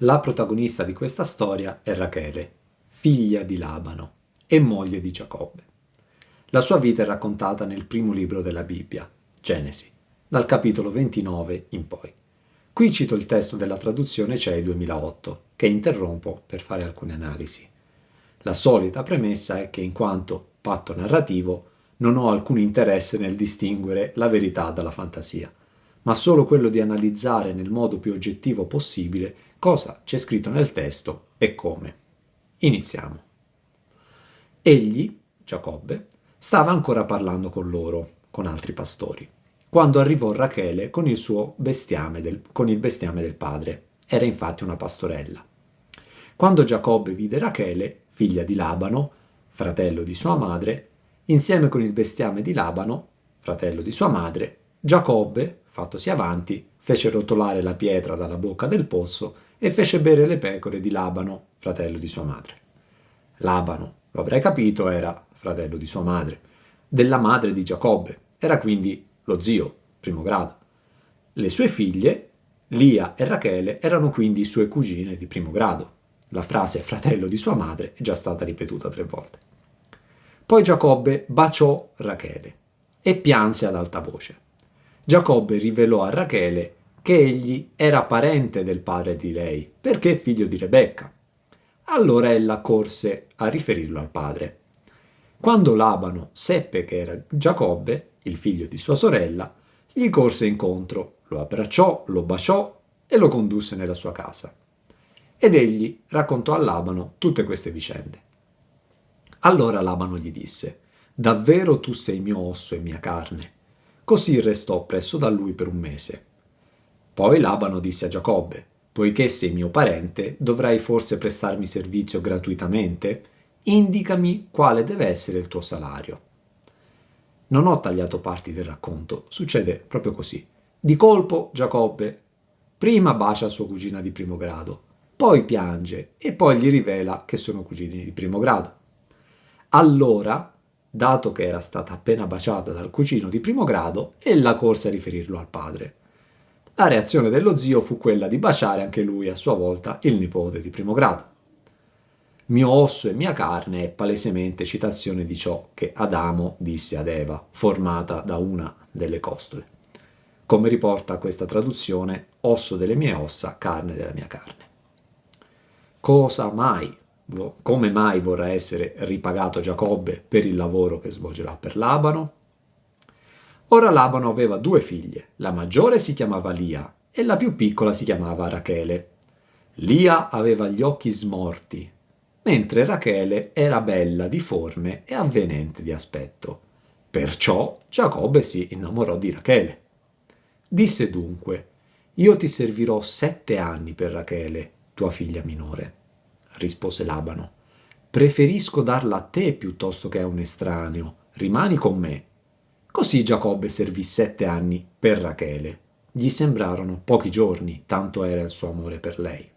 La protagonista di questa storia è Rachele, figlia di Labano e moglie di Giacobbe. La sua vita è raccontata nel primo libro della Bibbia, Genesi, dal capitolo 29 in poi. Qui cito il testo della traduzione CEI 2008, che interrompo per fare alcune analisi. La solita premessa è che in quanto patto narrativo non ho alcun interesse nel distinguere la verità dalla fantasia, ma solo quello di analizzare nel modo più oggettivo possibile cosa c'è scritto nel testo e come. Iniziamo. Egli, Giacobbe, stava ancora parlando con loro, con altri pastori, quando arrivò Rachele con il bestiame del padre. Era infatti una pastorella. Quando Giacobbe vide Rachele, figlia di Labano, fratello di sua madre, insieme con il bestiame di Labano, fratello di sua madre, Giacobbe, fattosi avanti, fece rotolare la pietra dalla bocca del pozzo e fece bere le pecore di Labano, fratello di sua madre. Labano, lo avrei capito, era fratello di sua madre, della madre di Giacobbe, era quindi lo zio, primo grado. Le sue figlie, Lia e Rachele, erano quindi sue cugine di primo grado. La frase fratello di sua madre è già stata ripetuta 3 volte. Poi Giacobbe baciò Rachele e pianse ad alta voce. Giacobbe rivelò a Rachele che egli era parente del padre di lei, perché figlio di Rebecca. Allora ella corse a riferirlo al padre. Quando Labano seppe che era Giacobbe, il figlio di sua sorella, gli corse incontro, lo abbracciò, lo baciò e lo condusse nella sua casa. Ed egli raccontò a Labano tutte queste vicende. Allora Labano gli disse: «Davvero tu sei mio osso e mia carne». Così restò presso da lui per un mese. Poi Labano disse a Giacobbe: «Poiché sei mio parente, dovrai forse prestarmi servizio gratuitamente? Indicami quale deve essere il tuo salario». Non ho tagliato parti del racconto, succede proprio così. Di colpo Giacobbe prima bacia sua cugina di primo grado, poi piange e poi gli rivela che sono cugini di primo grado. Allora, dato che era stata appena baciata dal cugino di primo grado, ella corse a riferirlo al padre. La reazione dello zio fu quella di baciare anche lui a sua volta il nipote di primo grado. Mio osso e mia carne è palesemente citazione di ciò che Adamo disse ad Eva, formata da una delle costole. Come riporta questa traduzione, osso delle mie ossa, carne della mia carne. Come mai vorrà essere ripagato Giacobbe per il lavoro che svolgerà per Labano? Ora Labano aveva 2 figlie, la maggiore si chiamava Lia e la più piccola si chiamava Rachele. Lia aveva gli occhi smorti, mentre Rachele era bella di forme e avvenente di aspetto. Perciò Giacobbe si innamorò di Rachele. Disse dunque: «Io ti servirò 7 anni per Rachele, tua figlia minore». Rispose Labano: «Preferisco darla a te piuttosto che a un estraneo. Rimani con me». Così Giacobbe servì 7 anni per Rachele. Gli sembrarono pochi giorni, tanto era il suo amore per lei.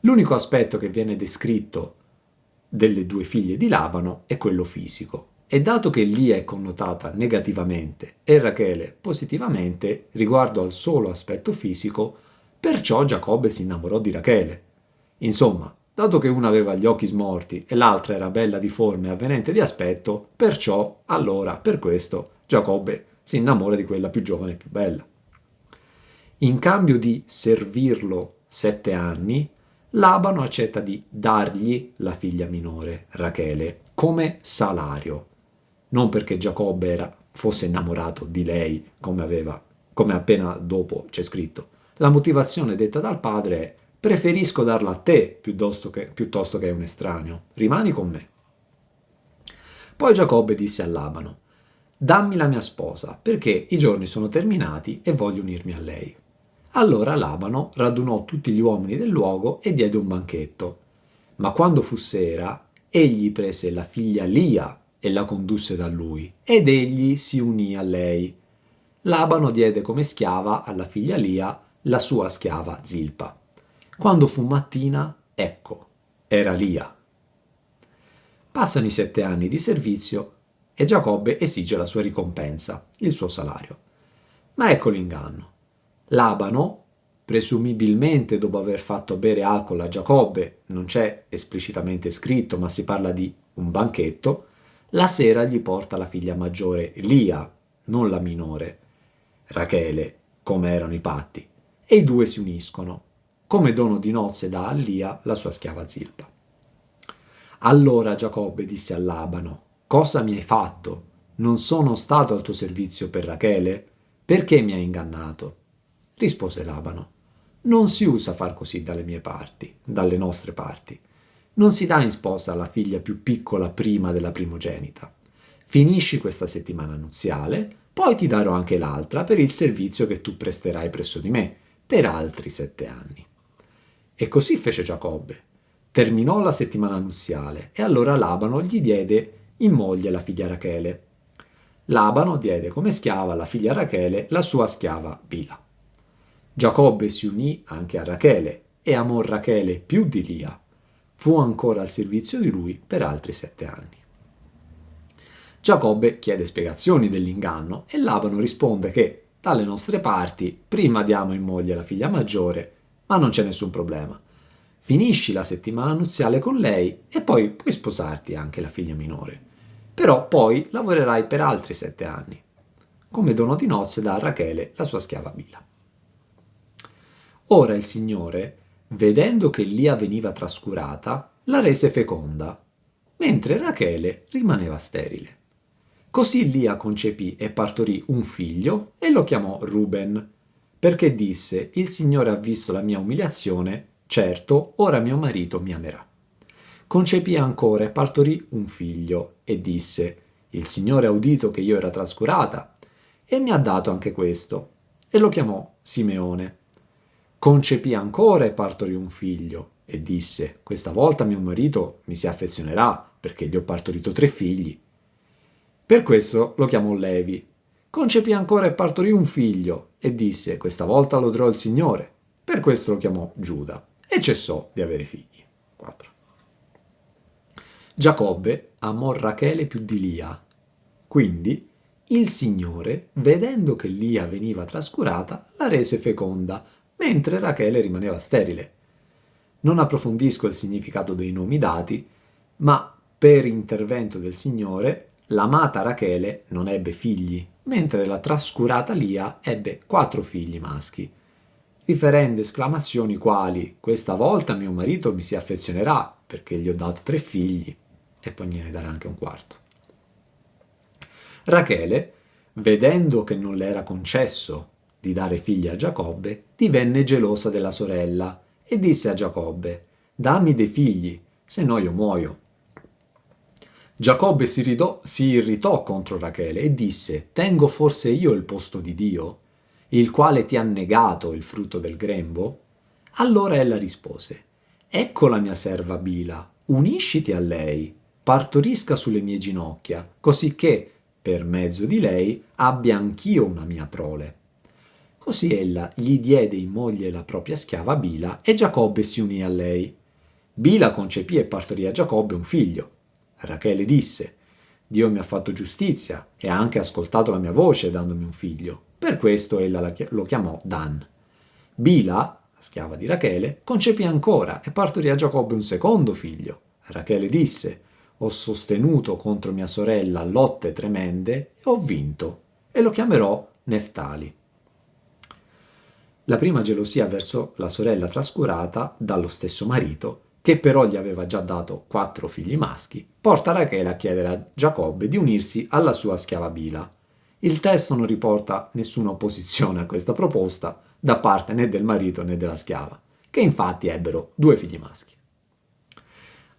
L'unico aspetto che viene descritto delle 2 figlie di Labano è quello fisico. E dato che Lia è connotata negativamente e Rachele positivamente riguardo al solo aspetto fisico, perciò Giacobbe si innamorò di Rachele. Insomma, dato che una aveva gli occhi smorti e l'altra era bella di forma e avvenente di aspetto, perciò, allora, per questo, Giacobbe si innamora di quella più giovane e più bella. In cambio di servirlo 7 anni, Labano accetta di dargli la figlia minore, Rachele, come salario. Non perché Giacobbe fosse innamorato di lei, come appena dopo c'è scritto. La motivazione detta dal padre è: preferisco darla a te piuttosto che a un estraneo. Rimani con me. Poi Giacobbe disse a Labano: «Dammi la mia sposa, perché i giorni sono terminati e voglio unirmi a lei». Allora Labano radunò tutti gli uomini del luogo e diede un banchetto. Ma quando fu sera, egli prese la figlia Lia e la condusse da lui, ed egli si unì a lei. Labano diede come schiava alla figlia Lia la sua schiava Zilpa. Quando fu mattina, ecco, era Lia. Passano i 7 anni di servizio e Giacobbe esige la sua ricompensa, il suo salario. Ma ecco l'inganno. Labano presumibilmente dopo aver fatto bere alcol a Giacobbe, non c'è esplicitamente scritto, ma si parla di un banchetto, la sera gli porta la figlia maggiore Lia, non la minore, Rachele, come erano i patti, e i due si uniscono. Come dono di nozze dà a Lia la sua schiava Zilpa. Allora Giacobbe disse a Labano: «Cosa mi hai fatto? Non sono stato al tuo servizio per Rachele? Perché mi hai ingannato?» Rispose Labano: «Non si usa far così dalle mie parti, dalle nostre parti. Non si dà in sposa la figlia più piccola prima della primogenita. Finisci questa settimana nuziale, poi ti darò anche l'altra per il servizio che tu presterai presso di me, per altri 7 anni». E così fece Giacobbe. Terminò la settimana nuziale e allora Labano gli diede in moglie la figlia Rachele. Labano diede come schiava alla figlia Rachele la sua schiava Bila. Giacobbe si unì anche a Rachele e amò Rachele più di Lia. Fu ancora al servizio di lui per altri 7 anni. Giacobbe chiede spiegazioni dell'inganno e Labano risponde che dalle nostre parti prima diamo in moglie la figlia maggiore, ma non c'è nessun problema. Finisci la settimana nuziale con lei e poi puoi sposarti anche la figlia minore. Però poi lavorerai per altri 7 anni. Come dono di nozze dà a Rachele la sua schiava Bila. Ora il Signore, vedendo che Lia veniva trascurata, la rese feconda, mentre Rachele rimaneva sterile. Così Lia concepì e partorì un figlio e lo chiamò Ruben, perché disse: «Il Signore ha visto la mia umiliazione, certo, ora mio marito mi amerà». Concepì ancora e partorì un figlio e disse: «Il Signore ha udito che io era trascurata e mi ha dato anche questo», e lo chiamò Simeone. Concepì ancora e partorì un figlio e disse: «Questa volta mio marito mi si affezionerà perché gli ho partorito 3 figli». Per questo lo chiamò Levi. Concepì ancora e partorì un figlio e disse: «Questa volta loderò il Signore». Per questo lo chiamò Giuda e cessò di avere figli. 4. Giacobbe amò Rachele più di Lia. Quindi il Signore, vedendo che Lia veniva trascurata, la rese feconda, mentre Rachele rimaneva sterile. Non approfondisco il significato dei nomi dati, ma per intervento del Signore, l'amata Rachele non ebbe figli, mentre la trascurata Lia ebbe 4 figli maschi, riferendo esclamazioni quali: «Questa volta mio marito mi si affezionerà perché gli ho dato 3 figli e poi gliene darà anche un quarto». Rachele, vedendo che non le era concesso di dare figli a Giacobbe, divenne gelosa della sorella e disse a Giacobbe: «Dammi dei figli, se no io muoio». Giacobbe si irritò contro Rachele e disse: «Tengo forse io il posto di Dio, il quale ti ha negato il frutto del grembo?» Allora ella rispose: «Ecco la mia serva Bila, unisciti a lei, partorisca sulle mie ginocchia, così che, per mezzo di lei, abbia anch'io una mia prole». Così ella gli diede in moglie la propria schiava Bila e Giacobbe si unì a lei. Bila concepì e partorì a Giacobbe un figlio. Rachele disse: «Dio mi ha fatto giustizia e ha anche ascoltato la mia voce dandomi un figlio». Per questo ella lo chiamò Dan. Bila, la schiava di Rachele, concepì ancora e partorì a Giacobbe un secondo figlio. Rachele disse: «Ho sostenuto contro mia sorella lotte tremende e ho vinto, e lo chiamerò Neftali». La prima gelosia verso la sorella trascurata dallo stesso marito, che però gli aveva già dato 4 figli maschi, porta Rachele a chiedere a Giacobbe di unirsi alla sua schiava Bila. Il testo non riporta nessuna opposizione a questa proposta da parte né del marito né della schiava, che infatti ebbero 2 figli maschi.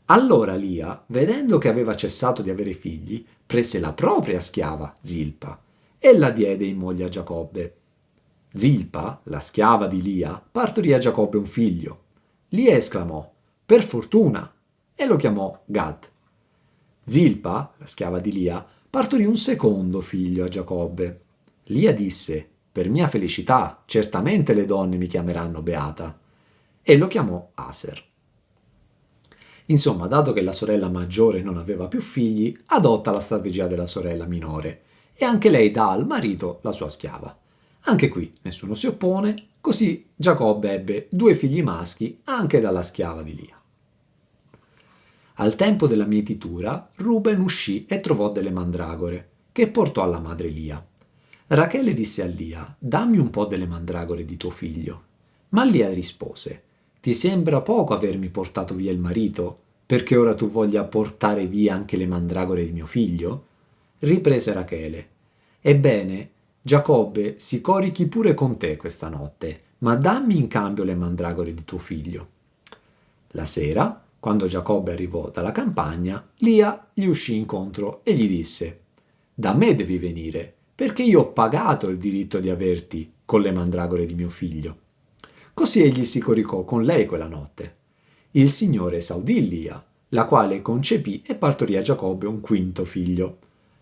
Allora Lia, vedendo che aveva cessato di avere figli, prese la propria schiava Zilpa e la diede in moglie a Giacobbe. Zilpa, la schiava di Lia, partorì a Giacobbe un figlio. Lia esclamò: «Per fortuna!» e lo chiamò Gad. Zilpa, la schiava di Lia, partorì un secondo figlio a Giacobbe. Lia disse: «Per mia felicità, certamente le donne mi chiameranno beata», e lo chiamò Aser. Insomma, dato che la sorella maggiore non aveva più figli, adotta la strategia della sorella minore e anche lei dà al marito la sua schiava. Anche qui nessuno si oppone, Così Giacobbe ebbe 2 figli maschi anche dalla schiava di Lia. Al tempo della mietitura, Ruben uscì e trovò delle mandragore, che portò alla madre Lia. Rachele disse a Lia: «Dammi un po' delle mandragore di tuo figlio». Ma Lia rispose: «Ti sembra poco avermi portato via il marito, perché ora tu voglia portare via anche le mandragore di mio figlio?» Riprese Rachele: «Ebbene, Giacobbe si corichi pure con te questa notte, ma dammi in cambio le mandragore di tuo figlio». La sera, quando Giacobbe arrivò dalla campagna, Lia gli uscì incontro e gli disse: «Da me devi venire, perché io ho pagato il diritto di averti con le mandragore di mio figlio». Così egli si coricò con lei quella notte. Il Signore esaudì Lia, la quale concepì e partorì a Giacobbe un quinto figlio.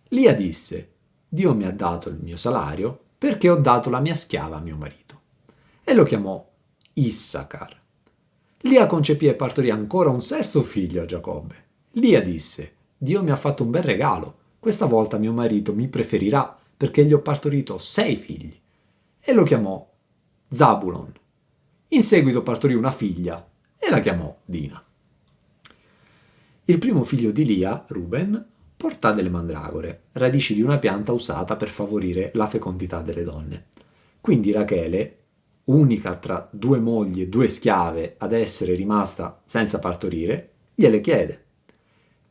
Lia disse: «Dio mi ha dato il mio salario perché ho dato la mia schiava a mio marito». E lo chiamò Issacar. Lia concepì e partorì ancora un sesto figlio a Giacobbe. Lia disse: «Dio mi ha fatto un bel regalo, questa volta mio marito mi preferirà perché gli ho partorito 6 figli». E lo chiamò Zabulon. In seguito partorì una figlia e la chiamò Dina. Il primo figlio di Lia, Ruben, portò delle mandragore, radici di una pianta usata per favorire la fecondità delle donne. Quindi Rachele, unica tra 2 mogli e 2 schiave ad essere rimasta senza partorire, gliele chiede.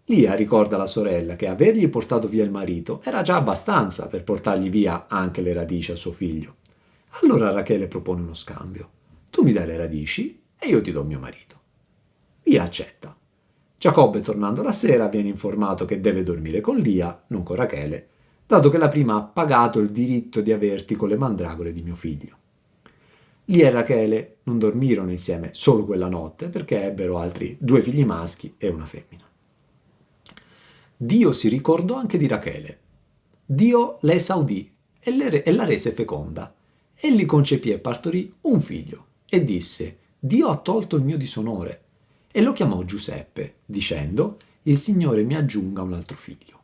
Lia ricorda alla sorella che avergli portato via il marito era già abbastanza per portargli via anche le radici a suo figlio. Allora Rachele propone uno scambio. Tu mi dai le radici e io ti do mio marito. Lia accetta. Giacobbe, tornando la sera, viene informato che deve dormire con Lia, non con Rachele, dato che la prima ha pagato il diritto di averti con le mandragore di mio figlio. Lia e Rachele non dormirono insieme solo quella notte perché ebbero altri 2 figli maschi e una femmina. Dio si ricordò anche di Rachele. Dio la esaudì e la rese feconda. Egli concepì e partorì un figlio e disse: «Dio ha tolto il mio disonore», e lo chiamò Giuseppe, dicendo: «Il Signore mi aggiunga un altro figlio».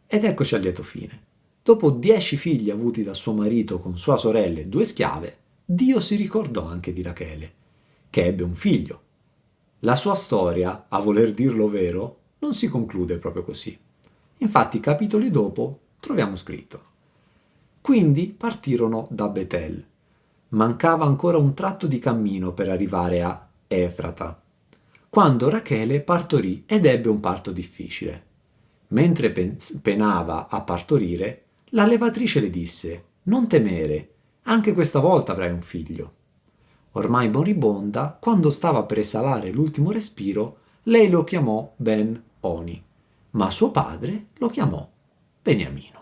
Ed eccoci al lieto fine. Dopo 10 figli avuti da suo marito con sua sorella e 2 schiave, Dio si ricordò anche di Rachele, che ebbe un figlio. La sua storia, a voler dirlo vero, non si conclude proprio così. Infatti, capitoli dopo, troviamo scritto: «Quindi partirono da Betel. Mancava ancora un tratto di cammino per arrivare a Efrata, quando Rachele partorì ed ebbe un parto difficile. Mentre penava a partorire, la levatrice le disse: «Non temere, anche questa volta avrai un figlio». Ormai moribonda, quando stava per esalare l'ultimo respiro, lei lo chiamò Ben-Oni, ma suo padre lo chiamò Beniamino.